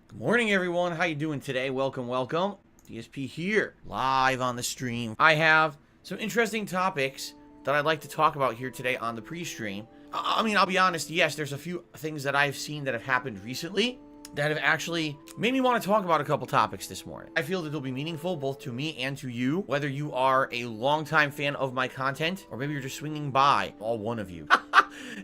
Good morning, everyone. How you doing today? Welcome. DSP here, live on the stream. I have some interesting topics that I'd like to talk about here today on the pre-stream. I mean, I'll be honest, yes, there's a few things that I've seen that have happened recently that have actually made me want to talk about a couple topics this morning. I feel that they'll be meaningful both to me and to you, whether you are a longtime fan of my content or maybe you're just swinging by, all one of you.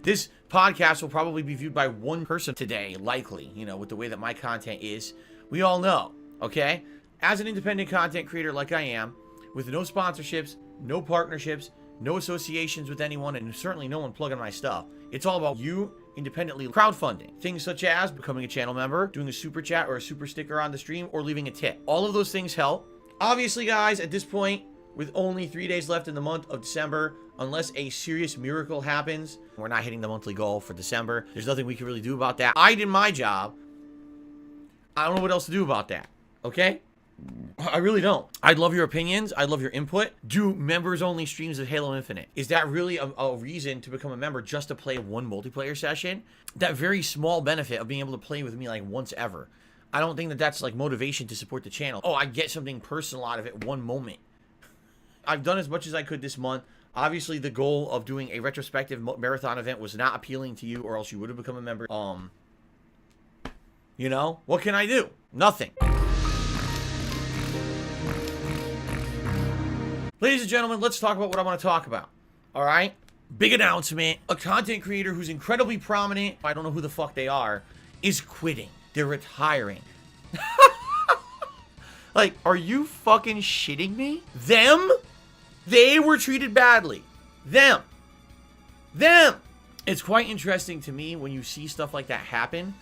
This podcast will probably be viewed by one person today, likely, with the way that my content is. We all know, okay? As an independent content creator like I am, with no sponsorships, no partnerships, no associations with anyone, and certainly no one plugging my stuff, it's all about you independently crowdfunding. Things such as becoming a channel member, doing a super chat or a super sticker on the stream, or leaving a tip. All of those things help. Obviously, guys, at this point, with only 3 days left in the month of December, unless a serious miracle happens, we're not hitting the monthly goal for December. There's nothing we can really do about that. I did my job. I don't know what else to do about that, okay? I really don't. I'd love your opinions. I'd love your input. Do members-only streams of Halo Infinite. Is that really a reason to become a member just to play one multiplayer session? That very small benefit of being able to play with me like once ever. I don't think that that's like motivation to support the channel. Oh, I get something personal out of it one moment. I've done as much as I could this month. Obviously, the goal of doing a retrospective marathon event was not appealing to you, or else you would have become a member. What can I do? Nothing. Ladies and gentlemen, let's talk about what I want to talk about. All right? Big announcement. A content creator who's incredibly prominent, I don't know who the fuck they are, is quitting. They're retiring. Like, are you fucking shitting me? Them? They were treated badly. Them. It's quite interesting to me when you see stuff like that happen,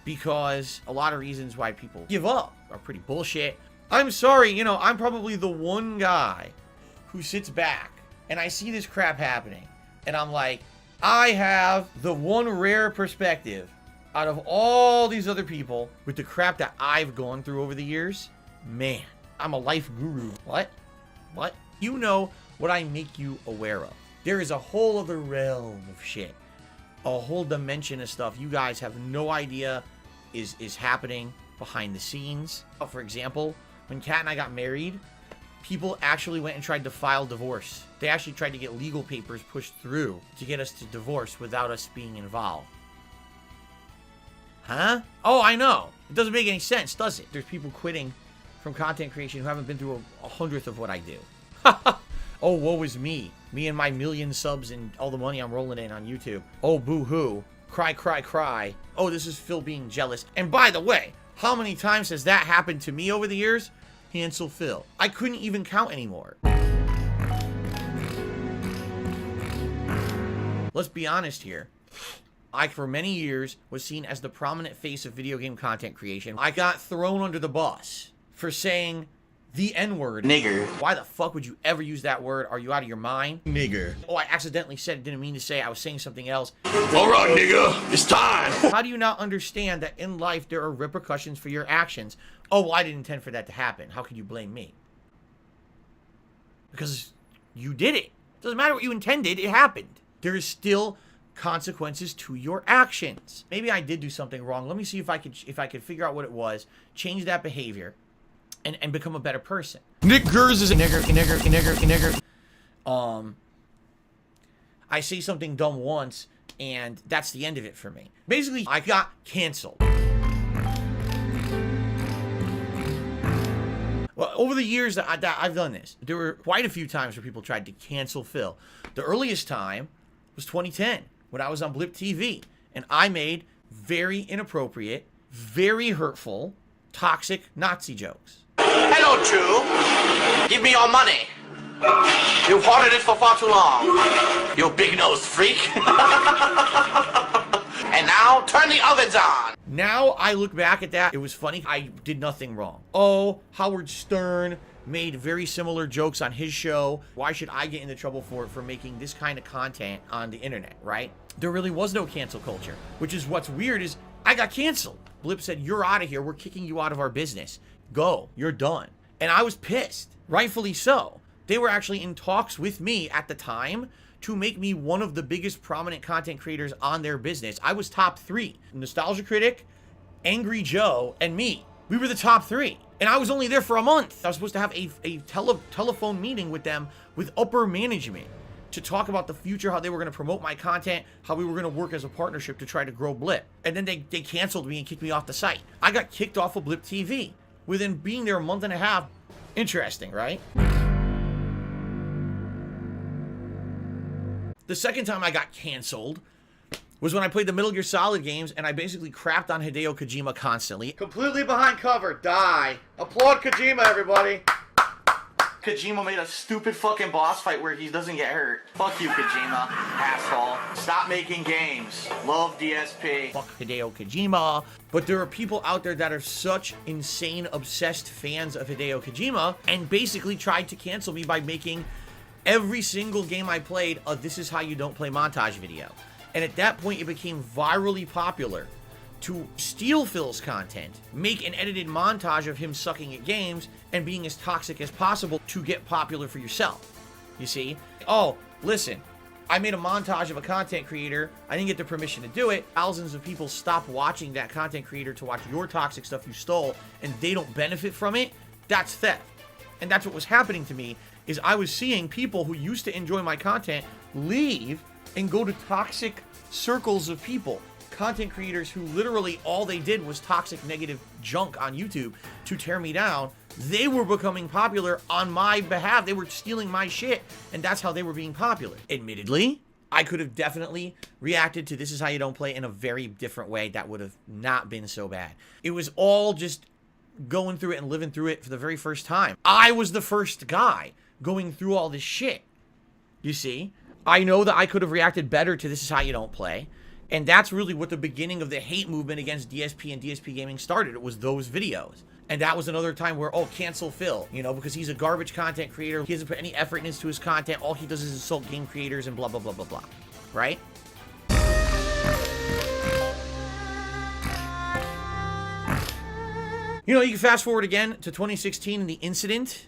because a lot of reasons why people give up are pretty bullshit. I'm sorry, I'm probably the one guy who sits back and I see this crap happening and I'm like, I have the one rare perspective out of all these other people with the crap that I've gone through over the years. Man, I'm a life guru. What? You know what I make you aware of. There is a whole other realm of shit. A whole dimension of stuff you guys have no idea is happening behind the scenes. For example, when Kat and I got married, people actually went and tried to file divorce. They actually tried to get legal papers pushed through to get us to divorce without us being involved. Huh? Oh, I know. It doesn't make any sense, does it? There's people quitting from content creation who haven't been through a hundredth of what I do. Oh, woe is me. Me and my million subs and all the money I'm rolling in on YouTube. Oh, boo-hoo. Cry. Oh, this is Phil being jealous. And by the way, how many times has that happened to me over the years? Cancellations. I couldn't even count anymore. Let's be honest here. I, for many years, was seen as the prominent face of video game content creation. I got thrown under the bus for saying the N-word. Nigger. Why the fuck would you ever use that word? Are you out of your mind? Nigger. Oh, I accidentally said it. Didn't mean to say. I was saying something else. All right, nigga. It's time. How do you not understand that in life there are repercussions for your actions? Oh, well, I didn't intend for that to happen. How could you blame me? Because you did it. Doesn't matter what you intended. It happened. There is still consequences to your actions. Maybe I did do something wrong. Let me see if I could figure out what it was, change that behavior, and become a better person. Nick Gers is a nigger. I say something dumb once, and that's the end of it for me. Basically, I got canceled. Well, over the years that I've done this, there were quite a few times where people tried to cancel Phil. The earliest time was 2010, when I was on Blip TV, and I made very inappropriate, very hurtful, toxic Nazi jokes. Hello, True. Give me your money. You've hoarded it for far too long. You big-nosed freak. And now, turn the ovens on. Now I look back at that, it was funny. I did nothing wrong. Oh, Howard Stern made very similar jokes on his show. Why should I get into trouble for making this kind of content on the internet, right? There really was no cancel culture, which is what's weird is I got canceled. Blip said, you're out of here. We're kicking you out of our business. Go. You're done. And I was pissed. Rightfully so. They were actually in talks with me at the time to make me one of the biggest prominent content creators on their business. I was top 3. Nostalgia Critic, Angry Joe, and me. We were the top 3. And I was only there for a month. I was supposed to have a telephone meeting with them, with upper management, to talk about the future, how they were going to promote my content, how we were going to work as a partnership to try to grow Blip. And then they canceled me and kicked me off the site. I got kicked off of Blip TV within being there a month and a half. Interesting, right? The second time I got canceled was when I played the Metal Gear Solid games, and I basically crapped on Hideo Kojima constantly. Completely behind cover. Die. Applaud Kojima, everybody. Kojima made a stupid fucking boss fight where he doesn't get hurt. Fuck you, Kojima, asshole. Stop making games. Love DSP. Fuck Hideo Kojima. But there are people out there that are such insane, obsessed fans of Hideo Kojima, and basically tried to cancel me by making every single game I played a "this is how you don't play" montage video. And at that point, it became virally popular to steal Phil's content, make an edited montage of him sucking at games, and being as toxic as possible to get popular for yourself. You see? Oh, listen, I made a montage of a content creator. I didn't get the permission to do it. Thousands of people stop watching that content creator to watch your toxic stuff you stole, and they don't benefit from it. That's theft. And that's what was happening to me, is I was seeing people who used to enjoy my content leave and go to toxic circles of people. Content creators who literally all they did was toxic, negative junk on YouTube to tear me down. They were becoming popular on my behalf. They were stealing my shit, and that's how they were being popular. Admittedly, I could have definitely reacted to "this is how you don't play" in a very different way that would have not been so bad. It was all just going through it and living through it for the very first time. I was the first guy going through all this shit. You see? I know that I could have reacted better to "this is how you don't play." And that's really what the beginning of the hate movement against DSP and DSPGaming started. It was those videos. And that was another time where, oh, cancel Phil, you know, because he's a garbage content creator. He doesn't put any effort into his content. All he does is insult game creators and blah, blah, blah, blah, blah. Right? You know, you can fast forward again to 2016 and the incident.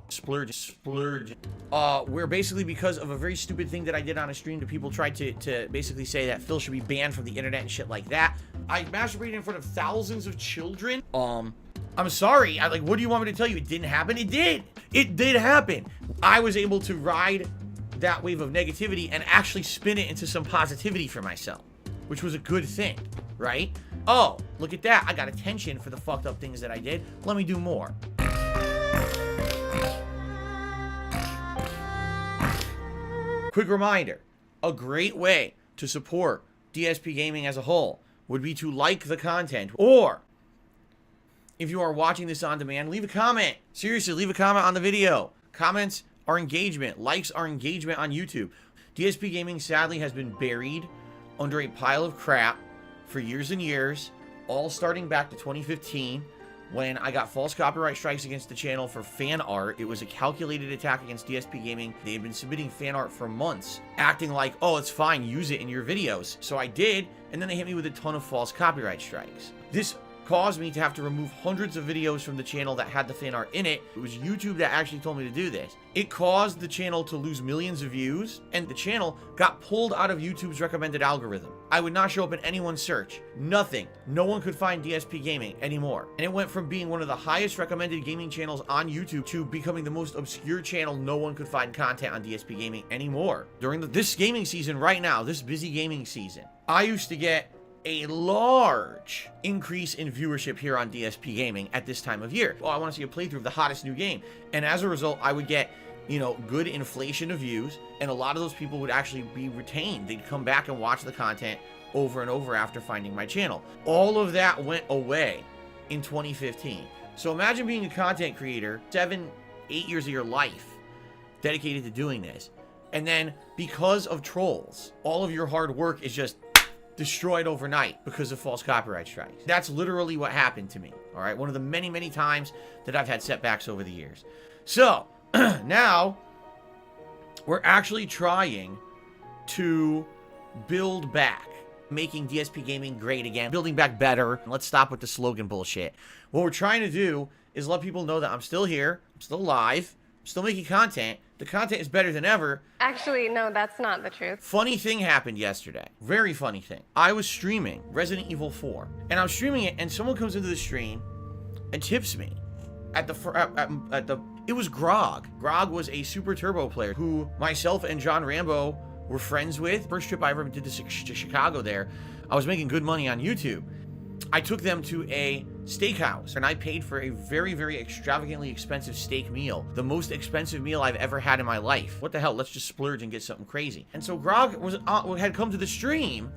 Splurge. Where basically, because of a very stupid thing that I did on a stream, the people tried to basically say that Phil should be banned from the internet and shit like that. I masturbated in front of thousands of children. I'm sorry. What do you want me to tell you? It didn't happen? It did. It did happen. I was able to ride that wave of negativity and actually spin it into some positivity for myself, which was a good thing, right? Oh, look at that. I got attention for the fucked up things that I did. Let me do more. Quick reminder, a great way to support DSP Gaming as a whole would be to like the content, or if you are watching this on demand, leave a comment. Seriously, leave a comment on the video. Comments are engagement. Likes are engagement on YouTube. DSP Gaming sadly has been buried under a pile of crap for years and years, all starting back to 2015. When I got false copyright strikes against the channel for fan art. It was a calculated attack against DSP Gaming. They had been submitting fan art for months, acting like, oh, it's fine, use it in your videos. So I did, and then they hit me with a ton of false copyright strikes. This caused me to have to remove hundreds of videos from the channel that had the fan art in it. It was YouTube that actually told me to do this. It caused the channel to lose millions of views, and the channel got pulled out of YouTube's recommended algorithm. I would not show up in anyone's search. Nothing. No one could find DSP Gaming anymore. And it went from being one of the highest recommended gaming channels on YouTube to becoming the most obscure channel. No one could find content on DSP Gaming anymore. During this gaming season right now, this busy gaming season, I used to get a large increase in viewership here on DSP Gaming at this time of year. Well, I want to see a playthrough of the hottest new game. And as a result, I would get, you know, good inflation of views, and a lot of those people would actually be retained. They'd come back and watch the content over and over after finding my channel. All of that went away in 2015. So imagine being a content creator, 7-8 years of your life dedicated to doing this, and then because of trolls, all of your hard work is just destroyed overnight because of false copyright strikes. That's literally what happened to me. All right, one of the many, many times that I've had setbacks over the years. So now we're actually trying to build back, making DSP Gaming great again, building back better. Let's stop with the slogan bullshit. What we're trying to do is let people know that I'm still here, I'm still alive, I'm still making content. The content is better than ever. Actually, no, that's not the truth. Funny thing happened yesterday. Very funny thing. I was streaming Resident Evil 4, and I was streaming it, and someone comes into the stream and tips me at the it was Grog. Grog was a Super Turbo player who myself and John Rambo were friends with. First trip I ever did to Chicago there, I was making good money on YouTube. I took them to a steakhouse, and I paid for a very, very extravagantly expensive steak meal. The most expensive meal I've ever had in my life. What the hell? Let's just splurge and get something crazy. And so Grog had come to the stream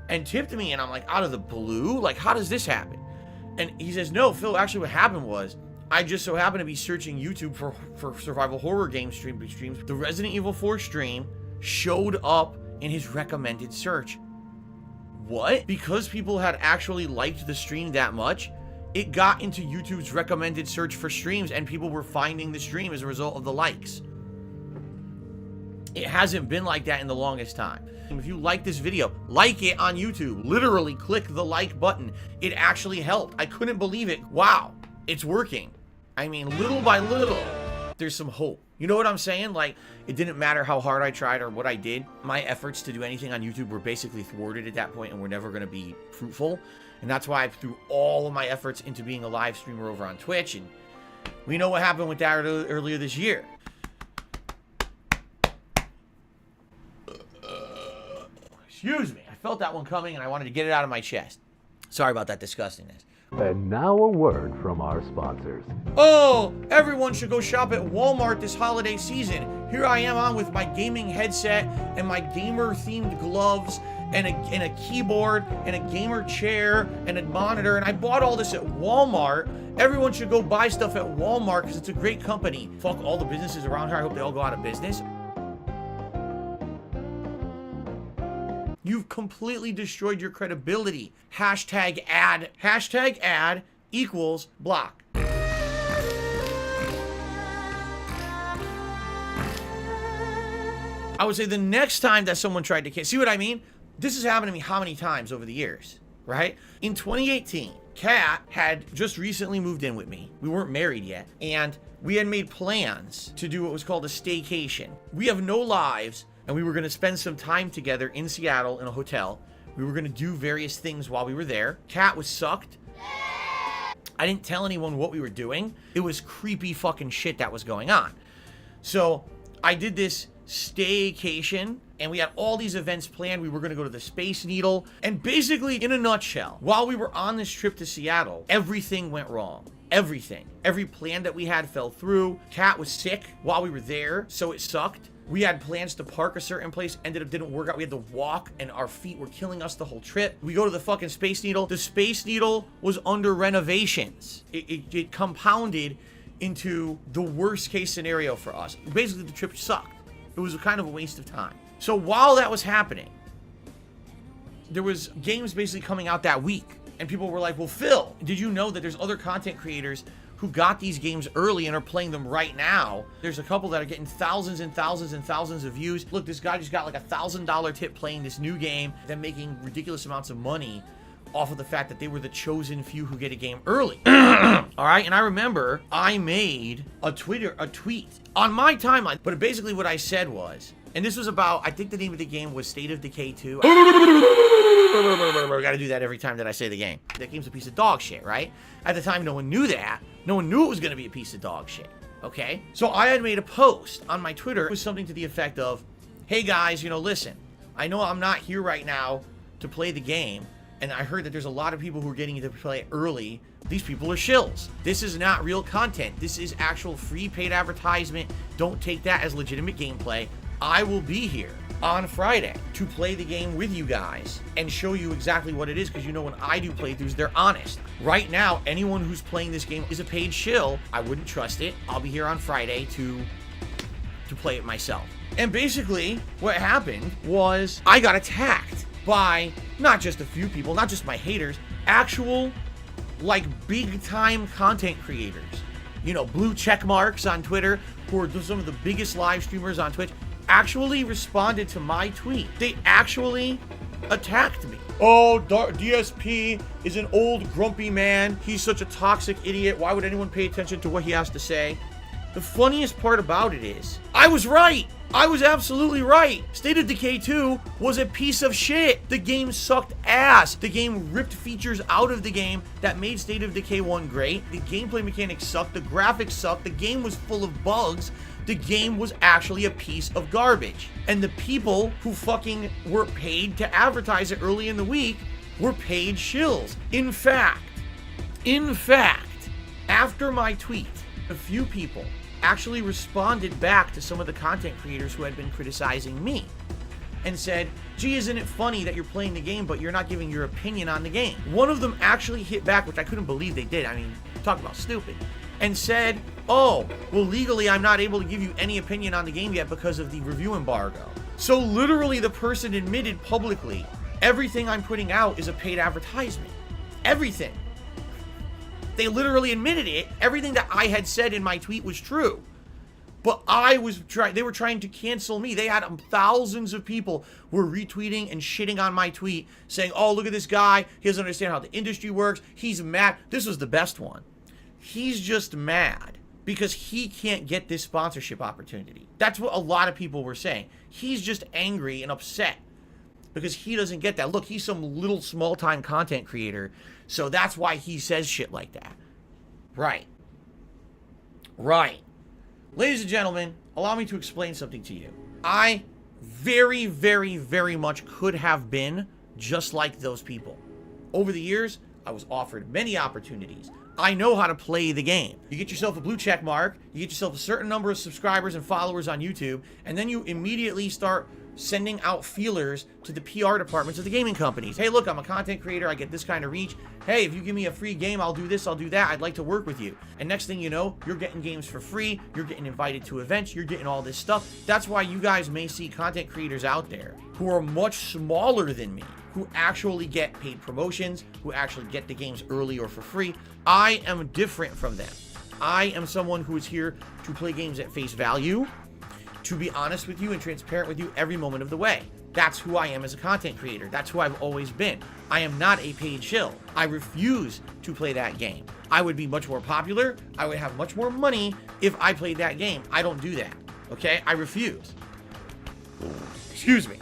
and tipped me, and I'm like, out of the blue? Like, how does this happen? And he says, no, Phil, actually what happened was, I just so happened to be searching YouTube for survival horror game streams. The Resident Evil 4 stream showed up in his recommended search. What? Because people had actually liked the stream that much, it got into YouTube's recommended search for streams, and people were finding the stream as a result of the likes. It hasn't been like that in the longest time. If you like this video, like it on YouTube. Literally click the like button. It actually helped. I couldn't believe it. Wow, it's working. I mean, little by little, there's some hope. You know what I'm saying? Like, it didn't matter how hard I tried or what I did. My efforts to do anything on YouTube were basically thwarted at that point and were never going to be fruitful. And that's why I threw all of my efforts into being a live streamer over on Twitch. And we know what happened with that earlier this year. Excuse me. I felt that one coming and I wanted to get it out of my chest. Sorry about that disgustingness. And now a word from our sponsors. Oh, everyone should go shop at Walmart this holiday season. Here I am on with my gaming headset and my gamer-themed gloves and a keyboard and a gamer chair and a monitor, and I bought all this at Walmart. Everyone should go buy stuff at Walmart because it's a great company. Fuck all the businesses around here. I hope they all go out of business. You've completely destroyed your credibility. Hashtag ad. Hashtag ad equals block. I would say the next time that someone tried to see what I mean? This has happened to me how many times over the years, right? In 2018, Kat had just recently moved in with me. We weren't married yet, and we had made plans to do what was called a staycation. We have no lives, and we were going to spend some time together in Seattle in a hotel. We were going to do various things while we were there. Kat was sucked. I didn't tell anyone what we were doing. It was creepy fucking shit that was going on. So I did this staycation, and we had all these events planned. We were going to go to the Space Needle. And basically, in a nutshell, while we were on this trip to Seattle, everything went wrong. Everything. Every plan that we had fell through. Kat was sick while we were there, so it sucked. We had plans to park a certain place, didn't work out. We had to walk, and our feet were killing us the whole trip. We go to the fucking Space Needle. The Space Needle was under renovations. It compounded into the worst case scenario for us. Basically, the trip sucked. It was kind of a waste of time. So while that was happening, there was games basically coming out that week, and people were like, well, Phil, did you know that there's other content creators who got these games early and are playing them right now? There's a couple that are getting thousands and thousands and thousands of views. Look, this guy just got like $1,000 tip playing this new game, then making ridiculous amounts of money off of the fact that they were the chosen few who get a game early. All right, and I remember I made a tweet on my timeline, but basically what I said was, and this was about, I think the name of the game was State of Decay 2. I gotta do that every time that I say the game. That game's a piece of dog shit, right? At the time, no one knew that. No one knew it was gonna be a piece of dog shit, okay? So I had made a post on my Twitter. It was something to the effect of, hey guys, listen, I know I'm not here right now to play the game, and I heard that there's a lot of people who are getting to play it early. These people are shills. This is not real content. This is actual free paid advertisement. Don't take that as legitimate gameplay. I will be here on Friday to play the game with you guys and show you exactly what it is, because when I do playthroughs, they're honest. Right now, anyone who's playing this game is a paid shill. I wouldn't trust it. I'll be here on Friday to play it myself. And basically, what happened was I got attacked by not just a few people, not just my haters, actual, like, big-time content creators. Blue check marks on Twitter, who are some of the biggest live streamers on Twitch, actually responded to my tweet. They actually attacked me. Oh, DSP is an old grumpy man. He's such a toxic idiot. Why would anyone pay attention to what he has to say? The funniest part about it is, I was right. I was absolutely right. State of Decay 2 was a piece of shit. The game sucked ass. The game ripped features out of the game that made State of Decay 1 great. The gameplay mechanics sucked. The graphics sucked. The game was full of bugs. The game was actually a piece of garbage. And the people who fucking were paid to advertise it early in the week were paid shills. In fact, after my tweet, a few people actually responded back to some of the content creators who had been criticizing me and said, gee, isn't it funny that you're playing the game but you're not giving your opinion on the game? One of them actually hit back, which I couldn't believe they did. I mean, talk about stupid. And said, oh, well, legally I'm not able to give you any opinion on the game yet because of the review embargo. So literally the person admitted publicly, everything I'm putting out is a paid advertisement. Everything. They literally admitted it. Everything that I had said in my tweet was true. But they were trying to cancel me. They had thousands of people were retweeting and shitting on my tweet saying, oh, look at this guy. He doesn't understand how the industry works. He's mad. This was the best one. He's just mad because he can't get this sponsorship opportunity. That's what a lot of people were saying. He's just angry and upset because he doesn't get that. Look, he's some little small-time content creator, so that's why he says shit like that. Right. Right. Ladies and gentlemen, allow me to explain something to you. I very, very, very much could have been just like those people. Over the years, I was offered many opportunities. I know how to play the game. You get yourself a blue check mark, you get yourself a certain number of subscribers and followers on YouTube, and then you immediately start sending out feelers to the PR departments of the gaming companies. Hey, look, I'm a content creator. I get this kind of reach. Hey, if you give me a free game, I'll do this, I'll do that. I'd like to work with you. And next thing you know, you're getting games for free. You're getting invited to events. You're getting all this stuff. That's why you guys may see content creators out there who are much smaller than me, who actually get paid promotions, who actually get the games early or for free. I am different from them. I am someone who is here to play games at face value, to be honest with you and transparent with you every moment of the way. That's who I am as a content creator. That's who I've always been. I am not a paid shill. I refuse to play that game. I would be much more popular. I would have much more money if I played that game. I don't do that. Okay? I refuse. Excuse me.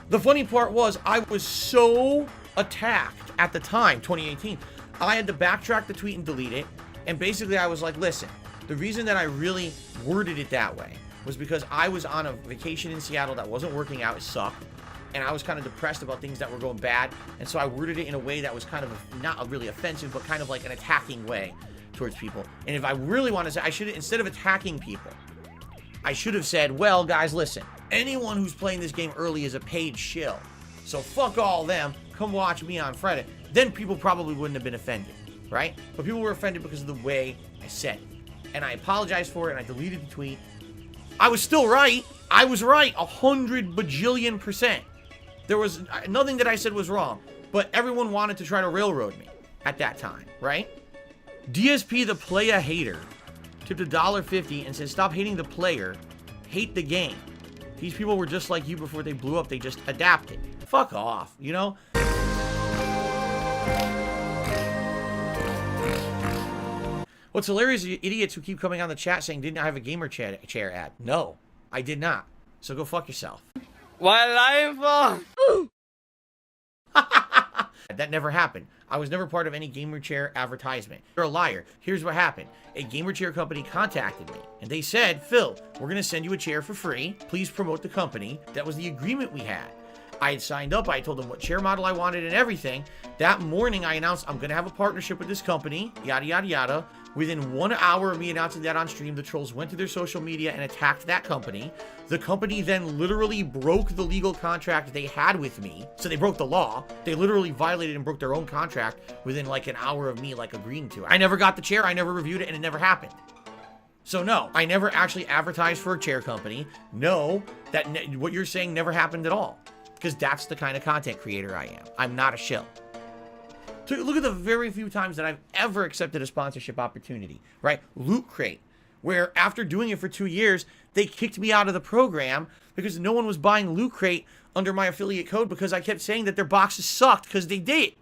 The funny part was I was so attacked at the time, 2018. I had to backtrack the tweet and delete it. And basically I was like, listen, the reason that I really worded it that way was because I was on a vacation in Seattle that wasn't working out. It sucked. And I was kind of depressed about things that were going bad. And so I worded it in a way that was kind of not really offensive, but kind of like an attacking way towards people. And if I really want to say, I should, instead of attacking people, I should have said, well, guys, listen, anyone who's playing this game early is a paid shill. So fuck all them. Come watch me on Friday. Then people probably wouldn't have been offended, right? But people were offended because of the way I said it. And I apologized for it, and I deleted the tweet. I was still right. I was right 100 bajillion%. There was nothing that I said was wrong, but everyone wanted to try to railroad me at that time, right? DSP the Playa Hater tipped $1.50 and said, stop hating the player, hate the game. These people were just like you before they blew up. They just adapted. Fuck off, you know? What's hilarious is idiots who keep coming on the chat saying, didn't I have a gamer chair ad? No, I did not. So go fuck yourself. That never happened. I was never part of any gamer chair advertisement. You're a liar. Here's what happened. A gamer chair company contacted me and they said, Phil, we're going to send you a chair for free. Please promote the company. That was the agreement we had. I had signed up. I told them what chair model I wanted and everything. That morning, I announced I'm going to have a partnership with this company, yada, yada, yada. Within 1 hour of me announcing that on stream, the trolls went to their social media and attacked that company. The company then literally broke the legal contract they had with me. So they broke the law. They literally violated and broke their own contract within like an hour of me like agreeing to it. I never got the chair. I never reviewed it, and it never happened. So no, I never actually advertised for a chair company. No, what you're saying never happened at all. Because that's the kind of content creator I am. I'm not a shill. So look at the very few times that I've ever accepted a sponsorship opportunity, right? Loot Crate, where after doing it for 2 years, they kicked me out of the program because no one was buying Loot Crate under my affiliate code because I kept saying that their boxes sucked because they did,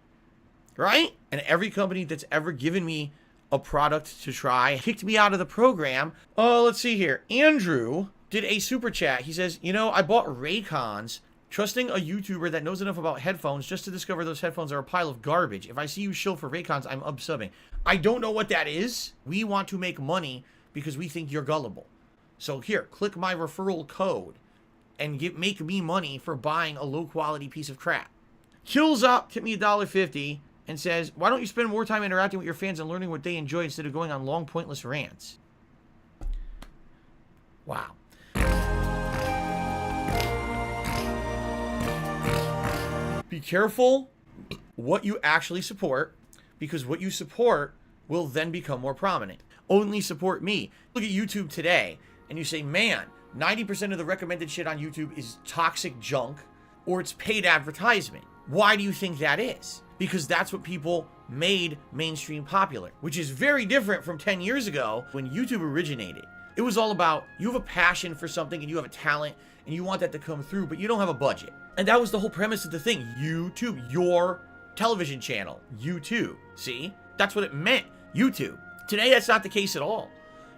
right? And every company that's ever given me a product to try, kicked me out of the program. Let's see here. Andrew did a super chat. He says, you know, I bought Raycons, trusting a YouTuber that knows enough about headphones just to discover those headphones are a pile of garbage. If I see you shill for Raycons, I'm unsubbing. I don't know what that is. We want to make money because we think you're gullible. So here, click my referral code and make me money for buying a low quality piece of crap. Kills up, tip me $1.50 and says, why don't you spend more time interacting with your fans and learning what they enjoy instead of going on long pointless rants? Wow. Be careful what you actually support, because what you support will then become more prominent. Only support me. Look at YouTube today and you say, man, 90% of the recommended shit on YouTube is toxic junk or it's paid advertisement. Why do you think that is? Because that's what people made mainstream popular, which is very different from 10 years ago when YouTube originated. It was all about, you have a passion for something and you have a talent and you want that to come through, but you don't have a budget. And that was the whole premise of the thing. YouTube, your television channel, YouTube. See? That's what it meant, YouTube. Today, that's not the case at all.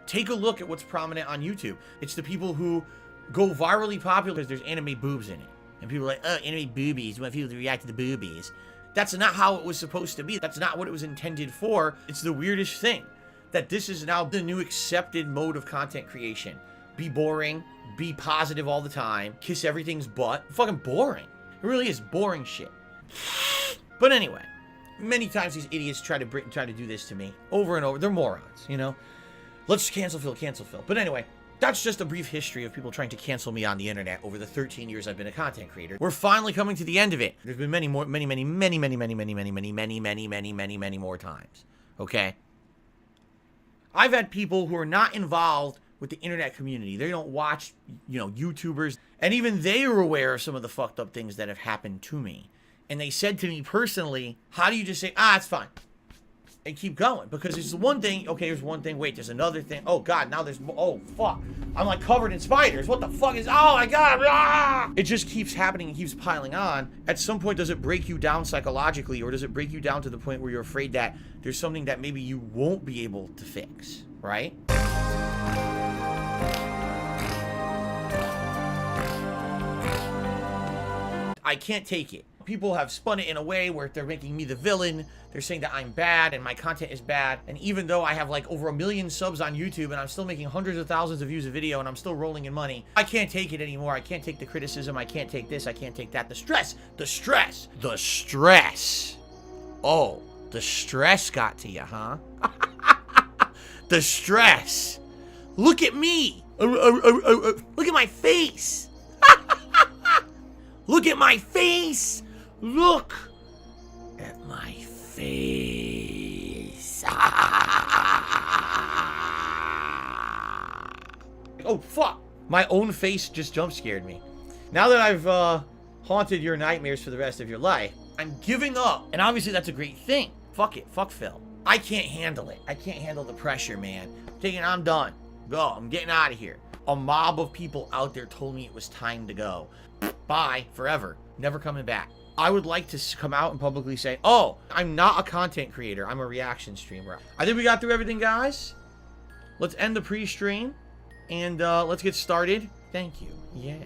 Take a look at what's prominent on YouTube. It's the people who go virally popular because there's anime boobs in it. And people are like, oh, anime boobies. We want people to react to the boobies. That's not how it was supposed to be. That's not what it was intended for. It's the weirdest thing that this is now the new accepted mode of content creation. Be boring, be positive all the time, kiss everything's butt. Fucking boring. It really is boring shit. But anyway, many times these idiots try to do this to me over and over. They're morons, you know? Let's cancel Phil. But anyway, that's just a brief history of people trying to cancel me on the internet over the 13 years I've been a content creator. We're finally coming to the end of it. There's been many more times. Okay? I've had people who are not involved with the internet community. They don't watch, you know, YouTubers. And even they are aware of some of the fucked up things that have happened to me. And they said to me personally, how do you just say, it's fine, and keep going? Because there's one thing, okay, there's one thing, wait, there's another thing. Oh, God, now there's, oh, fuck. I'm like covered in spiders. What the fuck is, oh, my God. It just keeps happening and keeps piling on. At some point, does it break you down psychologically, or does it break you down to the point where you're afraid that there's something that maybe you won't be able to fix, right? I can't take it. People have spun it in a way where they're making me the villain. They're saying that I'm bad and my content is bad. And even though I have like over 1 million subs on YouTube and I'm still making hundreds of thousands of views a video and I'm still rolling in money, I can't take it anymore. I can't take the criticism. I can't take this. I can't take that. The stress. Oh, the stress got to you, huh? The stress. Look at me. Look at my face. Look at my face. Look at my face. Oh, fuck. My own face just jump scared me. Now that I've haunted your nightmares for the rest of your life, I'm giving up. And obviously that's a great thing. Fuck it. Fuck Phil. I can't handle it. I can't handle the pressure, man. I'm done. Go. I'm getting out of here. A mob of people out there told me it was time to go. Bye. Forever. Never coming back. I would like to come out and publicly say, oh, I'm not a content creator. I'm a reaction streamer. I think we got through everything, guys. Let's end the pre-stream and let's get started. Thank you. Yes.